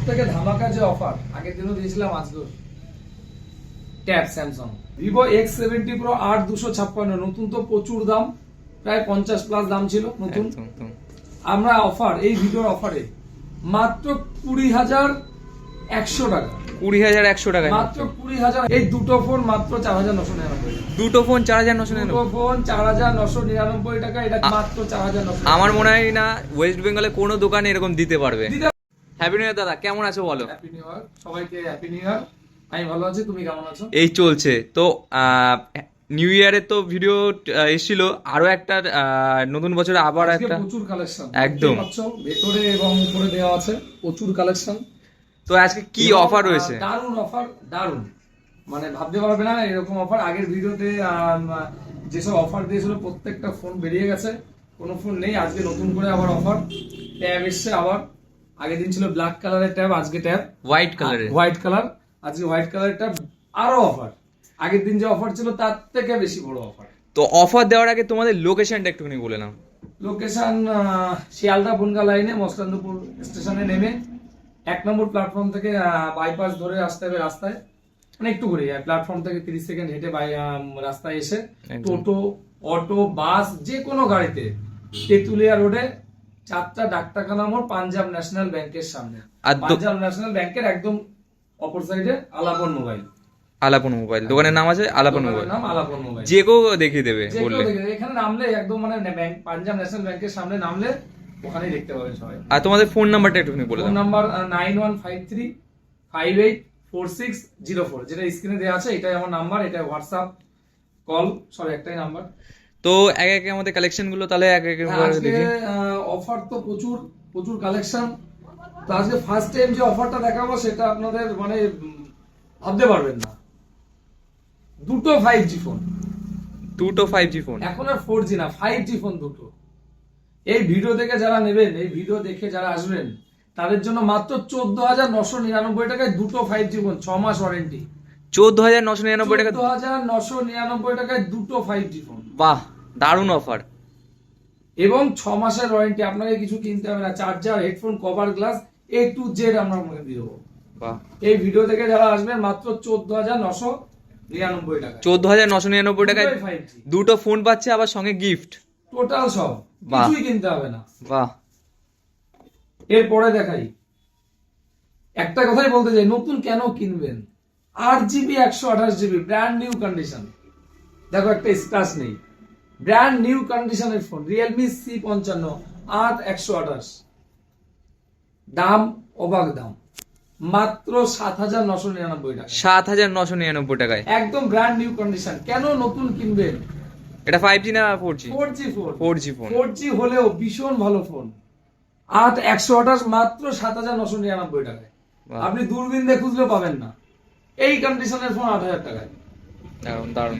থেকে ধামাকা যে অফার আগের দিনও দিয়েছিলাম, আজকেও tab Samsung Vivo X70 Pro 8256, নতুন তো প্রচুর দাম, প্রায় 50+ দাম ছিল নতুন। আমরা অফার, এই ভিডিওর অফারে মাত্র 20,100 টাকা, 20,100 টাকা, মাত্র 20,000। এই দুটো ফোন মাত্র 4,999, দুটো ফোন 4,999, দুটো ফোন 4,999 টাকা, এটা মাত্র 4,999। আমার মনে হয় না ওয়েস্ট বেঙ্গলে কোনো দোকানে এরকম দিতে পারবে। হ্যাপি নিউ ইয়ার দাদা, কেমন আছো বলো? হ্যাপি নিউ ইয়ার সবাইকে, হ্যাপি নিউ ইয়ার। আমি ভালো আছি, তুমি কেমন আছো? এই চলছে তো। নিউ ইয়ারের তো ভিডিও এসেছিল, আরো একটা নতুন বছরে আবার একটা প্রচুর কালেকশন, একদম ভেতরে এবং উপরে দেওয়া আছে প্রচুর কালেকশন। তো আজকে কি অফার রয়েছে? দারুন অফার, দারুন, মানে ভাবতে পারবে না এরকম অফার। আগের ভিডিওতে যেসব অফার দিয়েছিল প্রত্যেকটা ফোন বেরিয়ে গেছে, কোনো ফোন নেই। আজকে নতুন করে আবার অফার, ট্যাব এসছে আবার। আগের দিন ছিল ব্ল্যাক কালারের ট্যাব, আজকে ট্যাব হোয়াইট কালারের, হোয়াইট কালার, আজকে হোয়াইট কালারের ট্যাব আরো অফার। আগের দিন যে অফার ছিল তার থেকে বেশি বড় অফার। তো অফার দেওয়ার আগে তোমাদের লোকেশনটা একটুখানি বলে নাও। লোকেশন শিয়ালদা বনগা লাইনে মসলান্দপুর স্টেশনে নেমে 1 নম্বর প্ল্যাটফর্ম থেকে বাইপাস ধরে আসতে হবে রাস্তায়, মানে একটু ঘুরে যায় প্ল্যাটফর্ম থেকে 30 সেকেন্ড হেঁটে রাস্তায় এসে টোটো, অটো, বাস যে কোনো গাড়িতে তেতুলিয়া রোডে 4টা ডাক্তারখানা মোড়, পাঞ্জাব ন্যাশনাল ব্যাংকের সামনে। পাঞ্জাব ন্যাশনাল ব্যাংকের একদম অপর সাইডে আলাপন মোবাইল, আলাপন মোবাইল দোকানের নাম আছে, আলাপন মোবাইল, নাম আলাপন মোবাইল। যে কেউ দেখিয়ে দেবে বললে। এখানে নামলে একদম মানে ব্যাংক, পাঞ্জাব ন্যাশনাল ব্যাংকের সামনে নামলে ওখানেই দেখতে পাবেন সবাই। আর তোমাদের ফোন নাম্বারটা একটুখানি বলে দাও। ফোন নাম্বার 9153584604, যেটা স্ক্রিনে দেওয়া আছে, এটাই আমার নাম্বার, এটা হোয়াটসঅ্যাপ কল সব একটাই নাম্বার। তো একে একে আমাদের কালেকশন গুলো তাহলে একে একে আজকে অফার তো প্রচুর প্রচুর কালেকশন। তো আজকে ফার্স্ট টাইম যে অফারটা দেখাবো সেটা আপনাদের মানে ভাবতে পারবেন না। দুটো 5G ফোন, দুটো 5G ফোন, এখন আর 4G না, 5G ফোন দুটো। এই ভিডিও দেখে যারা নেবেন, এই ভিডিও দেখে যারা আসবেন, তাদের জন্য মাত্র 14,999 টাকায় দুটো 5G ফোন, 6 মাস ওয়ারেন্টি। 14,999 টাকা, 14,999 টাকায় দুটো 5G ফোন। বাহ, দারুণ অফার। এবং 6 মাসের ওয়ারেন্টি, আপনাকে কিছু কিনতে হবে না, charger, headphone, cover, glass A to Z আমরা মনে দিয়ে দেবো। বাহ, এই ভিডিও থেকে যারা আসবেন মাত্র 14,999 টাকা, 14,999 টাকায় 5G দুটো ফোন পাচ্ছে, আবার সঙ্গে গিফট, টোটাল সব, কিছুই কিনতে হবে না। বাহ। এরপরে দেখাই, একটা কথাই বলতে চাই, নতুন কেন কিনবেন? 8GB 128GB brand new condition, দেখো একটা স্ক্র্যাচ নেই, ব্র্যান্ড নিউ কন্ডিশনের ফোন, রিয়েলমি C55 8/128, দাম অবাক দাম, মাত্র 7,999 টাকা, 7,999 টাকায় একদম ব্র্যান্ড নিউ কন্ডিশন। কেন নতুন কিনবেন? এটা 5G না 4G? 4G phone, 4G phone, 4G হলেও ভীষণ ভালো ফোন। 8/128 মাত্র 7,999 টাকায়, আপনি দূরবীন দিয়ে খুঁজলেও পাবেন না এই কন্ডিশনের ফোন 8,000 টাকায়। দারুণ দারুণ।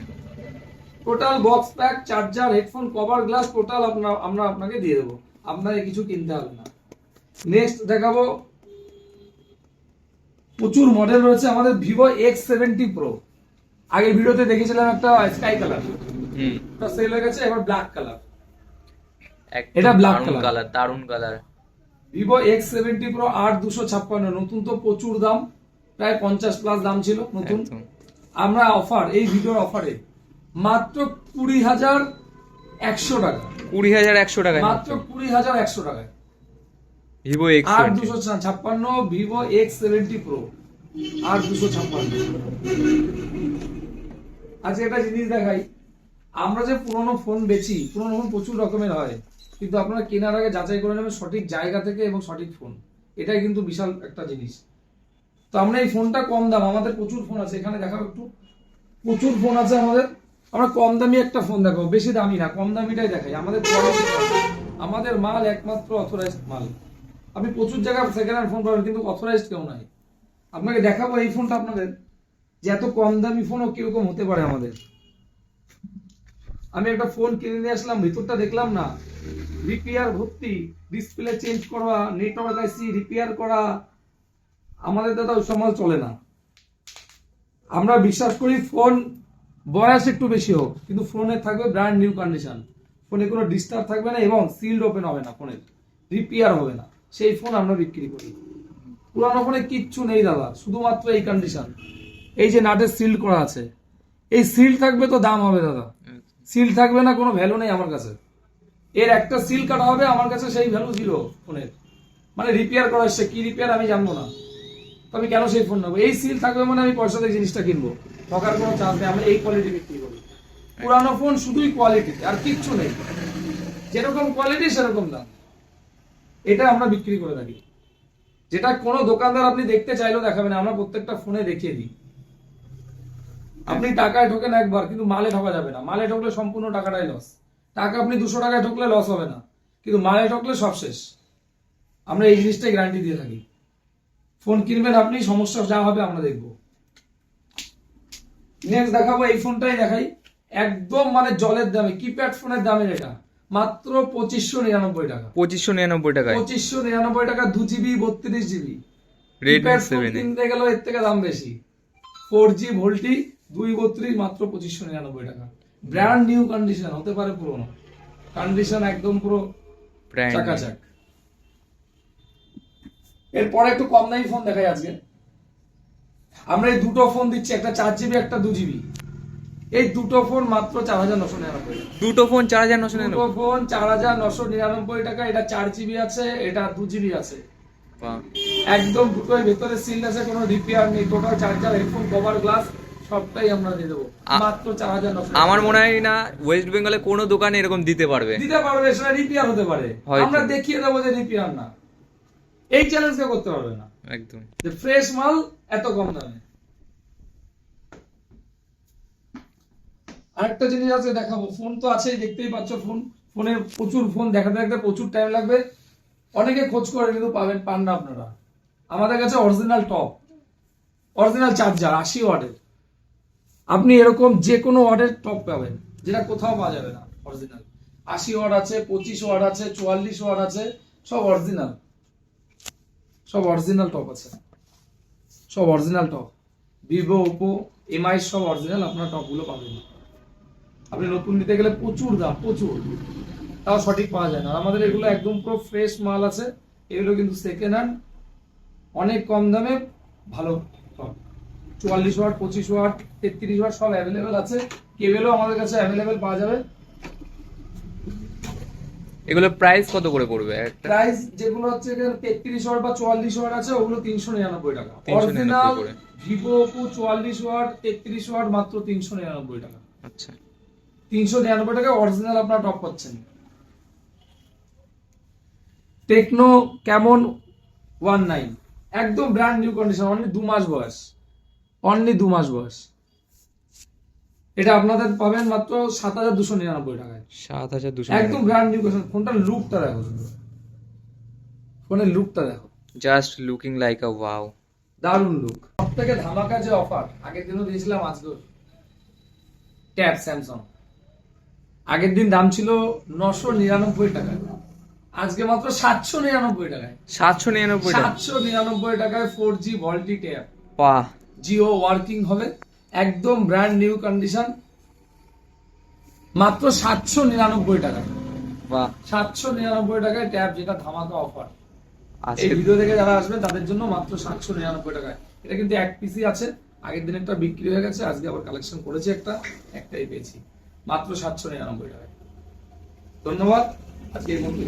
Total box pack, charger, headphone, cover, glass total আমরা আপনাকে দিয়ে দেবো, আপনাকে কিছু কিনতে হবে না। নেক্সট দেখাবো, প্রচুর মডেল রয়েছে আমাদের ভিভো X70 Pro। আগের ভিডিওতে দেখেছিলাম একটা স্কাই কালার, এটা সেল হয়ে গেছে, এবার ব্ল্যাক কালার, এটা ব্ল্যাক কালার, দারুণ কালার। ভিভো X70 Pro 8256, নতুন তো প্রচুর দাম, প্রায় 50+ দাম ছিল নতুন। আমরা অফার, এই ভিডিওর অফারে মাত্র 20,100 টাকা, 20,100 টাকায়, মাত্র 20,100 টাকায় Vivo X256, Vivo X70 Pro 8256। আজকে একটা জিনিস দেখাই, আমরা যে পুরনো ফোন বেচি, পুরনো ফোন প্রচুর রকমের হয়, কিন্তু আপনারা কেনার আগে যাচাই করে নেবেন সঠিক জায়গা থেকে এবং সঠিক ফোন, এটাই কিন্তু বিশাল একটা জিনিস। তো আমরা এই ফোনটা কম দাম, আমাদের প্রচুর ফোন আছে, এখানে দেখাবো একটু, প্রচুর ফোন আছে আমাদের। আমরা কম দামি একটা ফোন দেখাবো, বেশি দামি না, কম দামিটাই দেখাই। আমাদের মাল একমাত্র অথরাইজড মাল। আপনি প্রচুর জায়গায় সেকেন্ড হ্যান্ড ফোন পাবেন, কিন্তু অথরাইজড কেউ নাই। আপনাকে দেখাবো এই ফোনটা আপনাদের, যে এত কম দামি ফোনও কিরকম হতে পারে আমাদের। আমি একটা ফোন কিনে নিয়ে আসলাম, ভিতরটা দেখলাম না, রিপেয়ার ভর্তি, ডিসপ্লে চেঞ্জ করা, নেটওয়ার্ক আইসি রিপেয়ার করা, আমাদের দাদা ওই সব মাল চলে না। আমরা বিশ্বাস করি ফোন বয়স একটু বেশি হোক, কিন্তু ফোনে থাকবে ব্র্যান্ড নিউ কন্ডিশন, ফোনে কোনো ডিস্টার্ব থাকবে না এবং সিলড ওপেন হবে না, ফোনের রিপেয়ার হবে না, সেই ফোন আমরা বিক্রি করি। পুরানো ফোনে কিচ্ছু নেই দাদা, শুধুমাত্র এই কন্ডিশন। এই যে নাটের সিল করা আছে, এই সিল থাকবে তো দাম হবে দাদা, সিল থাকবে না কোনো ভ্যালু নেই আমার কাছে। এর একটা সিল কাটা হবে আমার কাছে, সেই ভ্যালু জিরো ফোনের। মানে রিপেয়ার করা এসছে, কি রিপেয়ার আমি জানবো না, তো আমি কেন সেই ফোন নেবো? এই সিল থাকবে মানে আমি পয়সা দিয়ে জিনিসটা কিনবো, ঠকার কোনো চান্স নেই। আমরা এই কোয়ালিটি বিক্রি করি। পুরানো ফোন শুধুই কোয়ালিটি, আর কিচ্ছু নেই, যেরকম কোয়ালিটি সেরকম দাম। এটা আমরা বিক্রি করে থাকি, যেটা কোনো দোকানদার আপনি দেখতে চাইলেও দেখাবে না, আমরা প্রত্যেকটা ফোনে দেখিয়ে দিই। আপনি টাকায় ঠকেন একবার, কিন্তু মালে ঠকা যাবে না। মালে ঠকলে সম্পূর্ণ টাকাটাই লস। টাকা আপনি 200 টাকায় ঠকলে লস হবে না, কিন্তু মালে ঠকলে সব শেষ। আমরা এই জিনিসটাই গ্যারান্টি দিয়ে থাকি। ফোন কিনবেন আপনি, সমস্যা যা হবে আমরা দেখবো। নেক্সট দেখাবো, এই ফোনটাই দেখাই, একদম মানে জলের দামে, কিপ্যাড ফোনের দামের এটা মাত্র 2599 টাকা। 2599 টাকায় 2599 টাকা, 2GB 32GB। Redmi keypad phone 7 কিনতে গেলেও এর থেকে দাম বেশি। 4G ভোল্টি 232, মাত্র 2599 টাকা। ব্র্যান্ড নিউ কন্ডিশন, হতে পারে পুরোনো কন্ডিশন, একদম পুরো ব্র্যান্ড। চাকাচাক। এরপরে একটু কম দামি ফোন দেখাই আজকে। আমরা এই দুটো ফোন দিচ্ছি, একটা 4GB, একটা 2GB। এই দুটো ফোন মাত্র 4999 টাকা। দুটো ফোন 4999। দুটো ফোন 4999 টাকা। এটা 4GB আছে, এটা 2GB আছে। বাহ, একদম দুটোই ভেতরে সিল আছে, কোনো রিপেয়ার নেই। Total charger, headphone, cover, glass সবটাই আমরা দিয়ে দেবো মাত্র 4999। আমার মনে হয় না ওয়েস্ট বেঙ্গলে কোনো দোকানে এরকম দিতে পারবে। দিতে পারবে, সেটা রিপেয়ার হতে পারে, হয়তো। আমরা দেখিয়ে দেবো যে রিপেয়ার না। এই চ্যালেঞ্জ কে করতে পারবে না, একদম। যে ফ্রেশ মাল এত কম দামে। আরেকটা জিনিস আছে দেখাবো। ফোন তো আছেই, দেখতেই পাচ্ছ ফোন। ফোনের প্রচুর ফোন দেখাতে দেখাতে প্রচুর টাইম লাগবে। অনেকে খোঁজ করে কিন্তু পান না আপনারা। আমাদের কাছে অরিজিনাল টপ, অরিজিনাল চার্জার 80 ওয়াটের। আপনি এরকম যে কোনো ওয়াটের টপ পাবেন, যেটা কোথাও পাওয়া যাবে না। অরিজিনাল 80 ওয়াট আছে, 25 ওয়াট আছে, 44 ওয়াট আছে, সব অরিজিনাল। সব অরিজিনাল টপ আছে, সব original top. Vivo, Oppo, MI সব অরিজিনাল, আপনার টপ গুলো পাবেন। আপনি নতুন নিতে গেলে প্রচুর দাম, প্রচুর, তাও সঠিক পাওয়া যায় না। আর আমাদের এগুলো একদম পুরো ফ্রেশ মাল আছে। এগুলো কিন্তু সেকেন্ড হ্যান্ড, অনেক কম দামে ভালো টপ। 44 ওয়াট, 25 ওয়াট, 33 ওয়াট সব অ্যাভেলেবেল আছে। কেবেলও আমাদের কাছে অ্যাভেলেবেল পাওয়া যাবে। এগুলো প্রাইস কত করে পড়বে একটা? প্রাইস যেগুলো হচ্ছে 33 ওয়াট বা 44 ওয়াট আছে, ওগুলো 399 টাকা। 399 অরিজিনাল করে। ভিভো, ওপো 44 ওয়াট, 33 ওয়াট মাত্র 399 টাকা। আচ্ছা, 399 টাকা অরিজিনাল আপনারা টপ পাচ্ছেন। টেকনো ক্যামন 19, একদম ব্র্যান্ড নিউ কন্ডিশন, অনলি 2 মাস বয়স, অনলি 2 মাস বয়স। এটা আপনাদের পাবেন মাত্র 7299 টাকায়। 7200। একদম ব্র্যান্ড নিউ কন্ডিশন। ফোনটার লুকটা দেখো, ফোনের লুকটা দেখো, জাস্ট লুকিং লাইক আ ওয়াও। দারুণ লুক। সব থেকে ধামাকা যে অফার, আগের দিনও দিয়েছিলাম, আজকেও ট্যাব স্যামসাং। আগের দিন দাম ছিল 999 টাকা, আজকে মাত্র 799 টাকায়। 799 টাকা। 799 টাকায় 4G ভল্টি ট্যাব, বাহ, জিও ওয়ার্কিং হবে, একদম ব্র্যান্ড নিউ কন্ডিশন, মাত্র 799 টাকা। বাহ। 799 টাকায় ট্যাব, যেটা ধামাকা অফার। এই আজকে ভিডিও থেকে যারা আসবেন তাদের জন্য মাত্র 799 টাকায়। এটা কিন্তু এক পিসি আছে, আগের দিন একটা বিক্রি হয়ে গেছে, আজকে আবার কালেকশন করেছি, একটাই পেয়েছি মাত্র 799 টাকায়। ধন্যবাদ, আজকে এই মধ্যে।